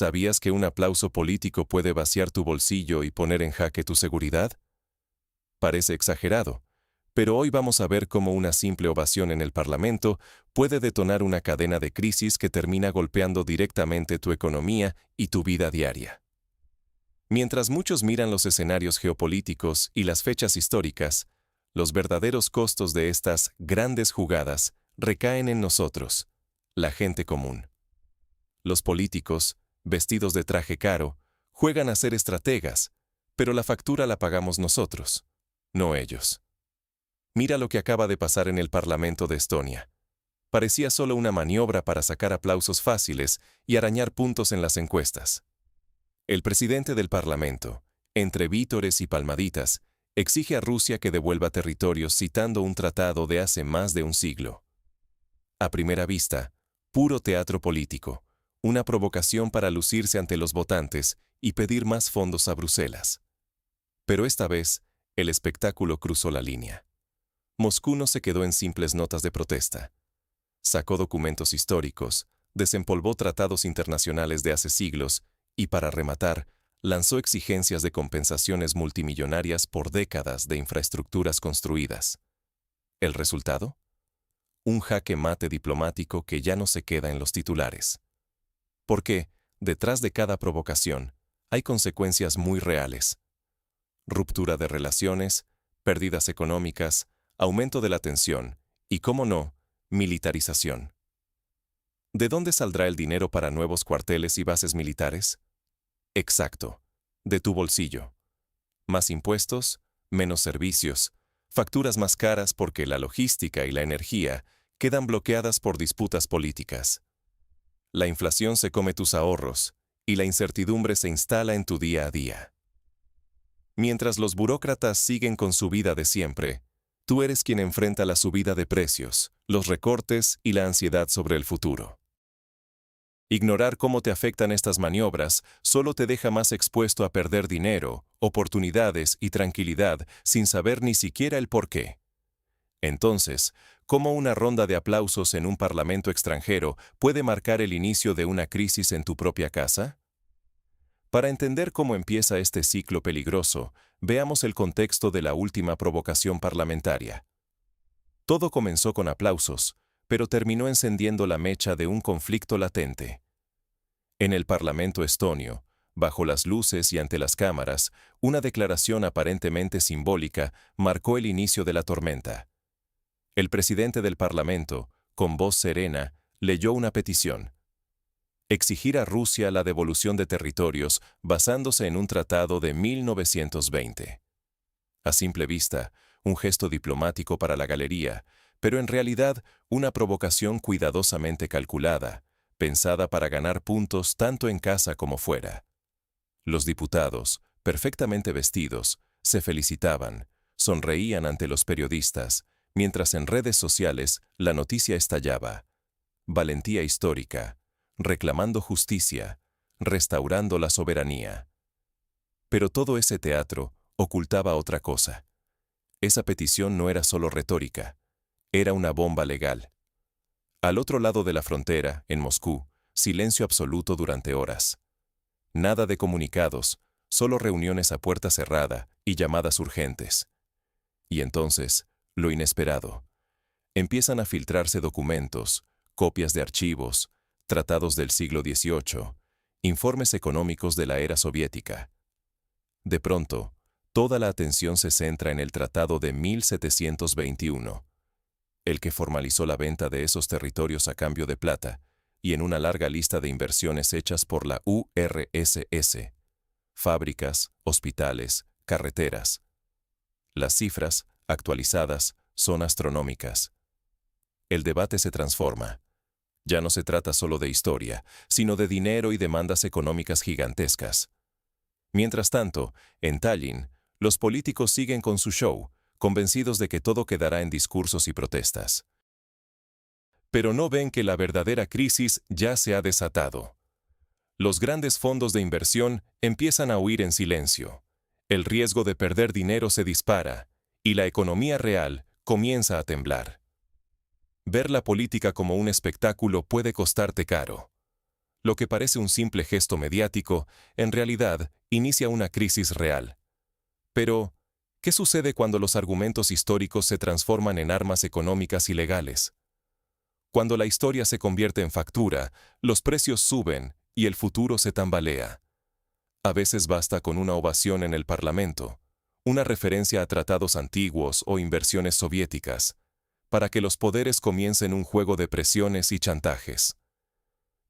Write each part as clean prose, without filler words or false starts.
¿Sabías que un aplauso político puede vaciar tu bolsillo y poner en jaque tu seguridad? Parece exagerado, pero hoy vamos a ver cómo una simple ovación en el Parlamento puede detonar una cadena de crisis que termina golpeando directamente tu economía y tu vida diaria. Mientras muchos miran los escenarios geopolíticos y las fechas históricas, los verdaderos costos de estas grandes jugadas recaen en nosotros, la gente común. Los políticos, vestidos de traje caro, juegan a ser estrategas, pero la factura la pagamos nosotros, no ellos. Mira lo que acaba de pasar en el Parlamento de Estonia. Parecía solo una maniobra para sacar aplausos fáciles y arañar puntos en las encuestas. El presidente del Parlamento, entre vítores y palmaditas, exige a Rusia que devuelva territorios citando un tratado de hace más de un siglo. A primera vista, puro teatro político, una provocación para lucirse ante los votantes y pedir más fondos a Bruselas. Pero esta vez, el espectáculo cruzó la línea. Moscú no se quedó en simples notas de protesta. Sacó documentos históricos, desempolvó tratados internacionales de hace siglos y, para rematar, lanzó exigencias de compensaciones multimillonarias por décadas de infraestructuras construidas. ¿El resultado? Un jaque mate diplomático que ya no se queda en los titulares. Porque, detrás de cada provocación, hay consecuencias muy reales. Ruptura de relaciones, pérdidas económicas, aumento de la tensión y, cómo no, militarización. ¿De dónde saldrá el dinero para nuevos cuarteles y bases militares? Exacto, de tu bolsillo. Más impuestos, menos servicios, facturas más caras porque la logística y la energía quedan bloqueadas por disputas políticas. La inflación se come tus ahorros y la incertidumbre se instala en tu día a día. Mientras los burócratas siguen con su vida de siempre, tú eres quien enfrenta la subida de precios, los recortes y la ansiedad sobre el futuro. Ignorar cómo te afectan estas maniobras solo te deja más expuesto a perder dinero, oportunidades y tranquilidad sin saber ni siquiera el porqué. Entonces, ¿cómo una ronda de aplausos en un parlamento extranjero puede marcar el inicio de una crisis en tu propia casa? Para entender cómo empieza este ciclo peligroso, veamos el contexto de la última provocación parlamentaria. Todo comenzó con aplausos, pero terminó encendiendo la mecha de un conflicto latente. En el Parlamento estonio, bajo las luces y ante las cámaras, una declaración aparentemente simbólica marcó el inicio de la tormenta. El presidente del Parlamento, con voz serena, leyó una petición. Exigir a Rusia la devolución de territorios basándose en un tratado de 1920. A simple vista, un gesto diplomático para la galería, pero en realidad una provocación cuidadosamente calculada, pensada para ganar puntos tanto en casa como fuera. Los diputados, perfectamente vestidos, se felicitaban, sonreían ante los periodistas, mientras en redes sociales la noticia estallaba. Valentía histórica, reclamando justicia, restaurando la soberanía. Pero todo ese teatro ocultaba otra cosa. Esa petición no era solo retórica, era una bomba legal. Al otro lado de la frontera, en Moscú, silencio absoluto durante horas. Nada de comunicados, solo reuniones a puerta cerrada y llamadas urgentes. Y entonces, lo inesperado. Empiezan a filtrarse documentos, copias de archivos, tratados del siglo XVIII, informes económicos de la era soviética. De pronto, toda la atención se centra en el Tratado de 1721, el que formalizó la venta de esos territorios a cambio de plata, y en una larga lista de inversiones hechas por la URSS. Fábricas, hospitales, carreteras. Las cifras, actualizadas, son astronómicas. El debate se transforma. Ya no se trata solo de historia, sino de dinero y demandas económicas gigantescas. Mientras tanto, en Tallinn, los políticos siguen con su show, convencidos de que todo quedará en discursos y protestas. Pero no ven que la verdadera crisis ya se ha desatado. Los grandes fondos de inversión empiezan a huir en silencio. El riesgo de perder dinero se dispara, y la economía real comienza a temblar. Ver la política como un espectáculo puede costarte caro. Lo que parece un simple gesto mediático, en realidad, inicia una crisis real. Pero, ¿qué sucede cuando los argumentos históricos se transforman en armas económicas ilegales? Cuando la historia se convierte en factura, los precios suben y el futuro se tambalea. A veces basta con una ovación en el Parlamento, una referencia a tratados antiguos o inversiones soviéticas, para que los poderes comiencen un juego de presiones y chantajes.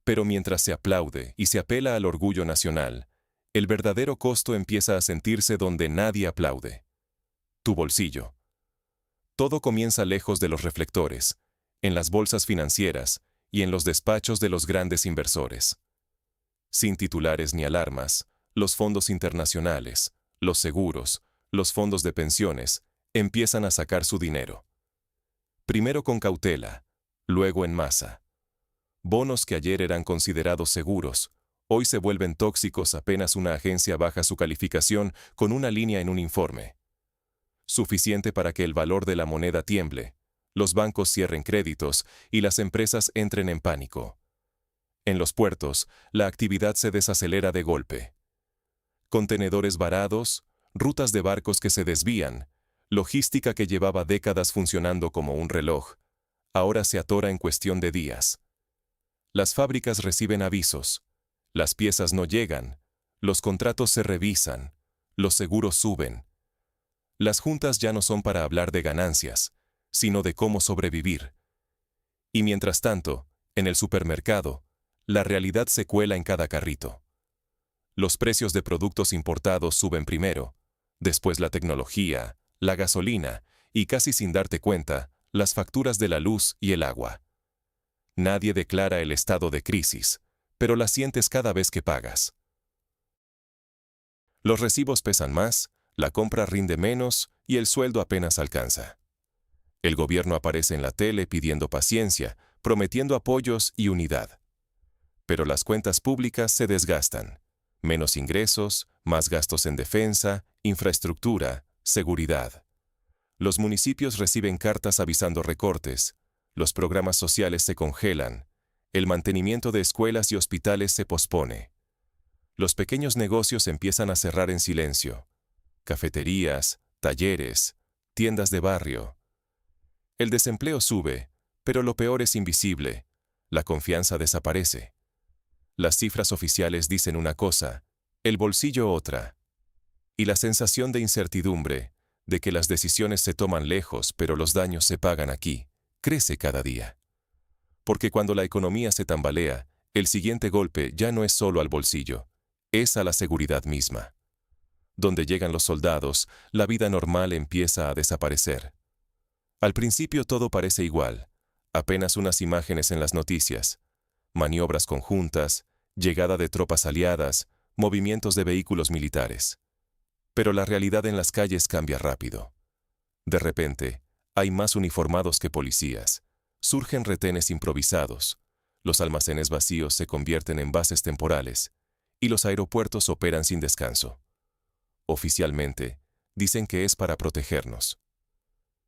Pero mientras se aplaude y se apela al orgullo nacional, el verdadero costo empieza a sentirse donde nadie aplaude. Tu bolsillo. Todo comienza lejos de los reflectores, en las bolsas financieras y en los despachos de los grandes inversores. Sin titulares ni alarmas, los fondos internacionales, los seguros, los fondos de pensiones, empiezan a sacar su dinero. Primero con cautela, luego en masa. Bonos que ayer eran considerados seguros, hoy se vuelven tóxicos apenas una agencia baja su calificación con una línea en un informe. Suficiente para que el valor de la moneda tiemble, los bancos cierren créditos y las empresas entren en pánico. En los puertos, la actividad se desacelera de golpe. Contenedores varados, rutas de barcos que se desvían, logística que llevaba décadas funcionando como un reloj, ahora se atora en cuestión de días. Las fábricas reciben avisos, las piezas no llegan, los contratos se revisan, los seguros suben. Las juntas ya no son para hablar de ganancias, sino de cómo sobrevivir. Y mientras tanto, en el supermercado, la realidad se cuela en cada carrito. Los precios de productos importados suben primero, después la tecnología, la gasolina y casi sin darte cuenta, las facturas de la luz y el agua. Nadie declara el estado de crisis, pero la sientes cada vez que pagas. Los recibos pesan más, la compra rinde menos y el sueldo apenas alcanza. El gobierno aparece en la tele pidiendo paciencia, prometiendo apoyos y unidad. Pero las cuentas públicas se desgastan. Menos ingresos, más gastos en defensa, infraestructura, seguridad. Los municipios reciben cartas avisando recortes, los programas sociales se congelan, el mantenimiento de escuelas y hospitales se pospone. Los pequeños negocios empiezan a cerrar en silencio. Cafeterías, talleres, tiendas de barrio. El desempleo sube, pero lo peor es invisible. La confianza desaparece. Las cifras oficiales dicen una cosa, el bolsillo otra. Y la sensación de incertidumbre, de que las decisiones se toman lejos pero los daños se pagan aquí, crece cada día. Porque cuando la economía se tambalea, el siguiente golpe ya no es solo al bolsillo, es a la seguridad misma. Donde llegan los soldados, la vida normal empieza a desaparecer. Al principio todo parece igual, apenas unas imágenes en las noticias, maniobras conjuntas, llegada de tropas aliadas, movimientos de vehículos militares. Pero la realidad en las calles cambia rápido. De repente, hay más uniformados que policías. Surgen retenes improvisados. Los almacenes vacíos se convierten en bases temporales. Y los aeropuertos operan sin descanso. Oficialmente, dicen que es para protegernos.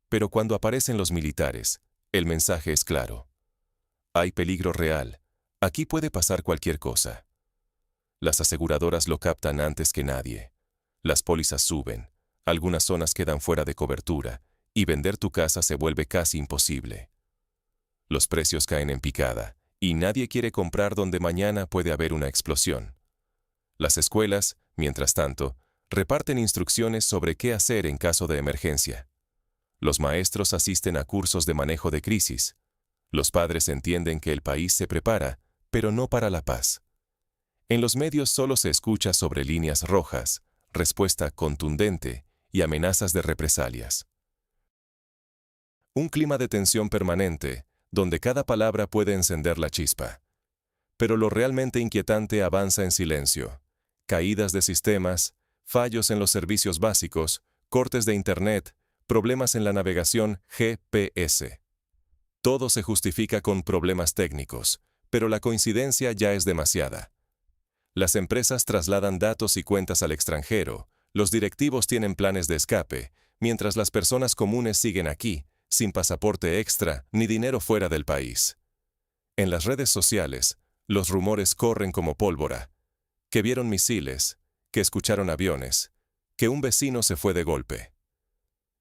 Pero cuando aparecen los militares, el mensaje es claro. Hay peligro real. Aquí puede pasar cualquier cosa. Las aseguradoras lo captan antes que nadie. Las pólizas suben, algunas zonas quedan fuera de cobertura, y vender tu casa se vuelve casi imposible. Los precios caen en picada, y nadie quiere comprar donde mañana puede haber una explosión. Las escuelas, mientras tanto, reparten instrucciones sobre qué hacer en caso de emergencia. Los maestros asisten a cursos de manejo de crisis. Los padres entienden que el país se prepara, pero no para la paz. En los medios solo se escucha sobre líneas rojas, respuesta contundente y amenazas de represalias. Un clima de tensión permanente, donde cada palabra puede encender la chispa. Pero lo realmente inquietante avanza en silencio. Caídas de sistemas, fallos en los servicios básicos, cortes de Internet, problemas en la navegación GPS. Todo se justifica con problemas técnicos, pero la coincidencia ya es demasiada. Las empresas trasladan datos y cuentas al extranjero, los directivos tienen planes de escape, mientras las personas comunes siguen aquí, sin pasaporte extra ni dinero fuera del país. En las redes sociales, Los rumores corren como pólvora. Que vieron misiles, que escucharon aviones, que un vecino se fue de golpe.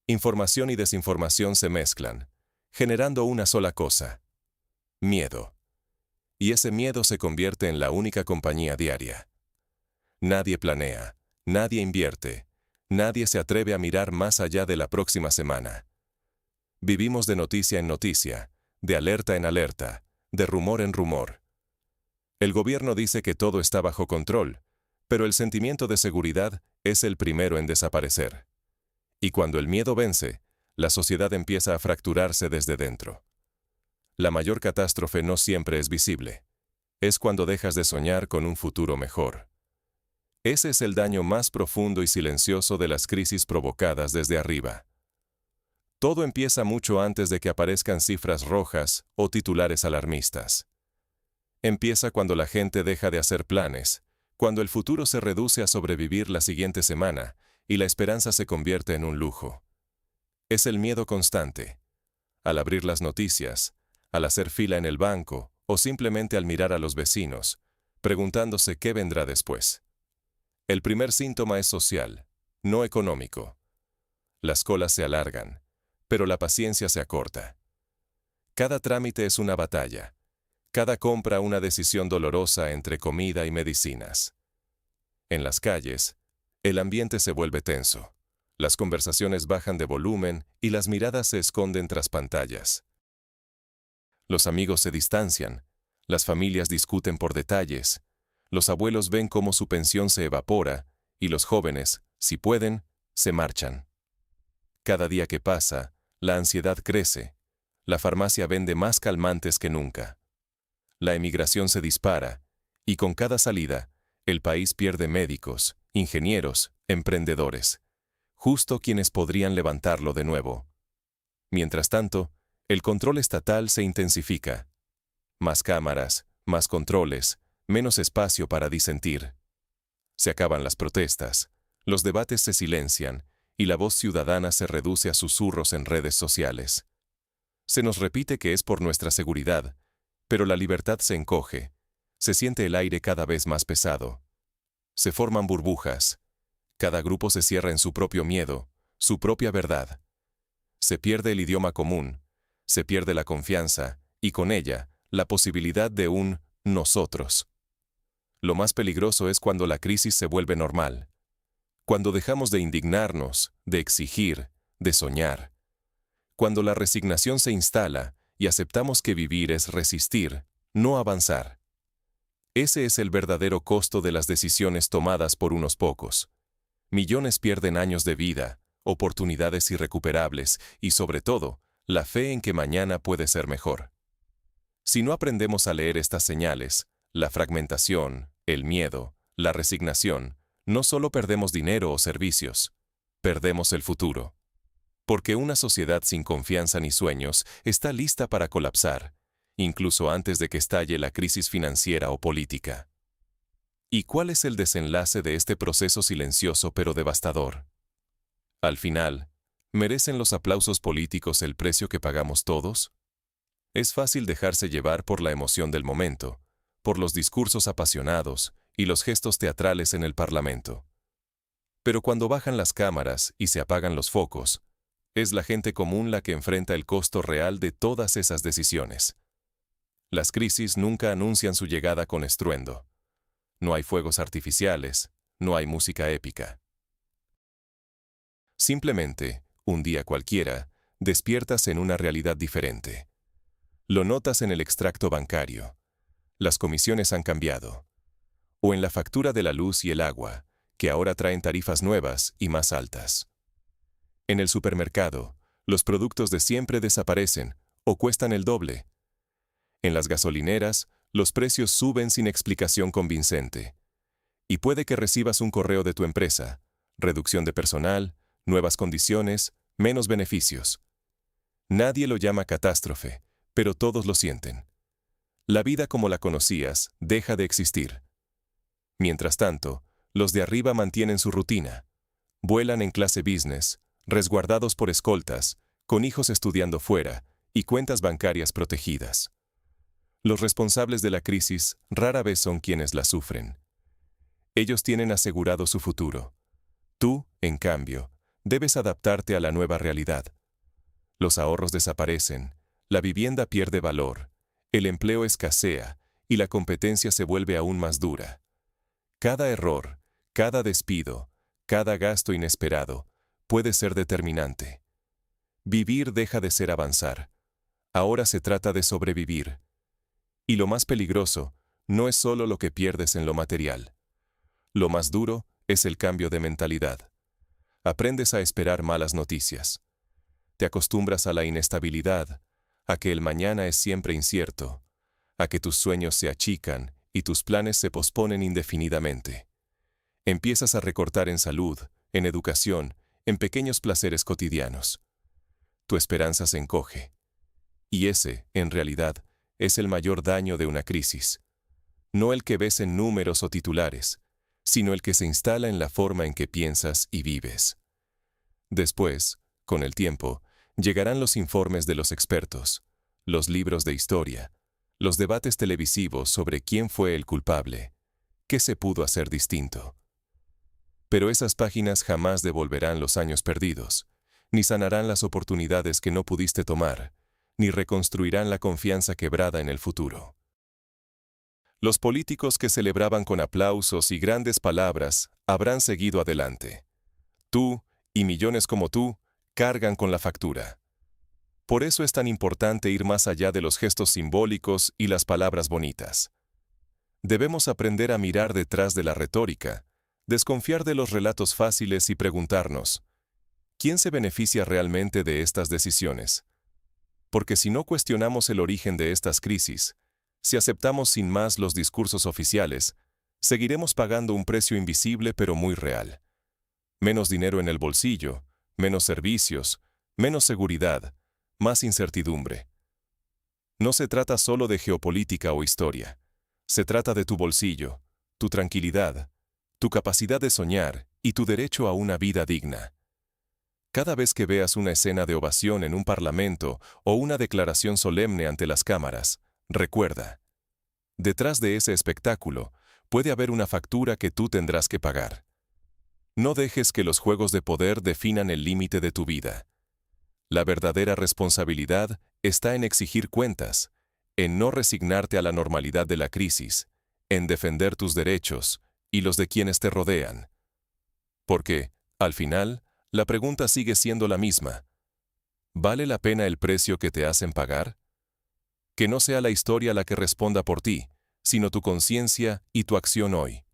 Información y desinformación se mezclan, generando una sola cosa: miedo. Y ese miedo se convierte en la única compañía diaria. Nadie planea, nadie invierte, nadie se atreve a mirar más allá de la próxima semana. Vivimos de noticia en noticia, de alerta en alerta, de rumor en rumor. El gobierno dice que todo está bajo control, pero el sentimiento de seguridad es el primero en desaparecer. Y cuando el miedo vence, la sociedad empieza a fracturarse desde dentro. La mayor catástrofe no siempre es visible. Es cuando dejas de soñar con un futuro mejor. Ese es el daño más profundo y silencioso de las crisis provocadas desde arriba. Todo empieza mucho antes de que aparezcan cifras rojas o titulares alarmistas. Empieza cuando la gente deja de hacer planes, cuando el futuro se reduce a sobrevivir la siguiente semana y la esperanza se convierte en un lujo. Es el miedo constante. Al abrir las noticias, al hacer fila en el banco o simplemente al mirar a los vecinos, preguntándose qué vendrá después. El primer síntoma es social, no económico. Las colas se alargan, pero la paciencia se acorta. Cada trámite es una batalla. Cada compra una decisión dolorosa entre comida y medicinas. En las calles, el ambiente se vuelve tenso. Las conversaciones bajan de volumen y las miradas se esconden tras pantallas. Los amigos se distancian, las familias discuten por detalles, los abuelos ven cómo su pensión se evapora y los jóvenes, si pueden, se marchan. Cada día que pasa, la ansiedad crece. La farmacia vende más calmantes que nunca. La emigración se dispara, y con cada salida, el país pierde médicos, ingenieros, emprendedores, justo quienes podrían levantarlo de nuevo. Mientras tanto, el control estatal se intensifica. Más cámaras, más controles, menos espacio para disentir. Se acaban las protestas, los debates se silencian, y la voz ciudadana se reduce a susurros en redes sociales. Se nos repite que es por nuestra seguridad, pero la libertad se encoge, se siente el aire cada vez más pesado. Se forman burbujas. Cada grupo se cierra en su propio miedo, su propia verdad. Se pierde el idioma común, se pierde la confianza, y con ella, la posibilidad de un nosotros. Lo más peligroso es cuando la crisis se vuelve normal. Cuando dejamos de indignarnos, de exigir, de soñar. Cuando la resignación se instala y aceptamos que vivir es resistir, no avanzar. Ese es el verdadero costo de las decisiones tomadas por unos pocos. Millones pierden años de vida, oportunidades irrecuperables y, sobre todo, la fe en que mañana puede ser mejor. Si no aprendemos a leer estas señales, la fragmentación, el miedo, la resignación, no solo perdemos dinero o servicios, perdemos el futuro. Porque una sociedad sin confianza ni sueños está lista para colapsar, incluso antes de que estalle la crisis financiera o política. ¿Y cuál es el desenlace de este proceso silencioso pero devastador? Al final, ¿merecen los aplausos políticos el precio que pagamos todos? Es fácil dejarse llevar por la emoción del momento, por los discursos apasionados y los gestos teatrales en el Parlamento. Pero cuando bajan las cámaras y se apagan los focos, es la gente común la que enfrenta el costo real de todas esas decisiones. Las crisis nunca anuncian su llegada con estruendo. No hay fuegos artificiales, no hay música épica. Simplemente, un día cualquiera, despiertas en una realidad diferente. Lo notas en el extracto bancario. Las comisiones han cambiado. O en la factura de la luz y el agua, que ahora traen tarifas nuevas y más altas. En el supermercado, los productos de siempre desaparecen o cuestan el doble. En las gasolineras, los precios suben sin explicación convincente. Y puede que recibas un correo de tu empresa, reducción de personal, nuevas condiciones, menos beneficios. Nadie lo llama catástrofe, pero todos lo sienten. La vida como la conocías deja de existir. Mientras tanto, los de arriba mantienen su rutina. Vuelan en clase business, resguardados por escoltas, con hijos estudiando fuera y cuentas bancarias protegidas. Los responsables de la crisis rara vez son quienes la sufren. Ellos tienen asegurado su futuro. Tú, en cambio, debes adaptarte a la nueva realidad. Los ahorros desaparecen, la vivienda pierde valor, el empleo escasea y la competencia se vuelve aún más dura. Cada error, cada despido, cada gasto inesperado puede ser determinante. Vivir deja de ser avanzar. Ahora se trata de sobrevivir. Y lo más peligroso no es solo lo que pierdes en lo material. Lo más duro es el cambio de mentalidad. Aprendes a esperar malas noticias. Te acostumbras a la inestabilidad, a que el mañana es siempre incierto, a que tus sueños se achican y tus planes se posponen indefinidamente. Empiezas a recortar en salud, en educación, en pequeños placeres cotidianos. Tu esperanza se encoge. Y ese, en realidad, es el mayor daño de una crisis. No el que ves en números o titulares, sino el que se instala en la forma en que piensas y vives. Después, con el tiempo, llegarán los informes de los expertos, los libros de historia, los debates televisivos sobre quién fue el culpable, qué se pudo hacer distinto. Pero esas páginas jamás devolverán los años perdidos, ni sanarán las oportunidades que no pudiste tomar, ni reconstruirán la confianza quebrada en el futuro. Los políticos que celebraban con aplausos y grandes palabras habrán seguido adelante. Tú, y millones como tú, cargan con la factura. Por eso es tan importante ir más allá de los gestos simbólicos y las palabras bonitas. Debemos aprender a mirar detrás de la retórica, desconfiar de los relatos fáciles y preguntarnos, ¿quién se beneficia realmente de estas decisiones? Porque si no cuestionamos el origen de estas crisis, si aceptamos sin más los discursos oficiales, seguiremos pagando un precio invisible pero muy real. Menos dinero en el bolsillo, menos servicios, menos seguridad, más incertidumbre. No se trata solo de geopolítica o historia. Se trata de tu bolsillo, tu tranquilidad, tu capacidad de soñar y tu derecho a una vida digna. Cada vez que veas una escena de ovación en un parlamento o una declaración solemne ante las cámaras, recuerda, detrás de ese espectáculo puede haber una factura que tú tendrás que pagar. No dejes que los juegos de poder definan el límite de tu vida. La verdadera responsabilidad está en exigir cuentas, en no resignarte a la normalidad de la crisis, en defender tus derechos y los de quienes te rodean. Porque, al final, la pregunta sigue siendo la misma. ¿Vale la pena el precio que te hacen pagar? Que no sea la historia la que responda por ti, sino tu conciencia y tu acción hoy.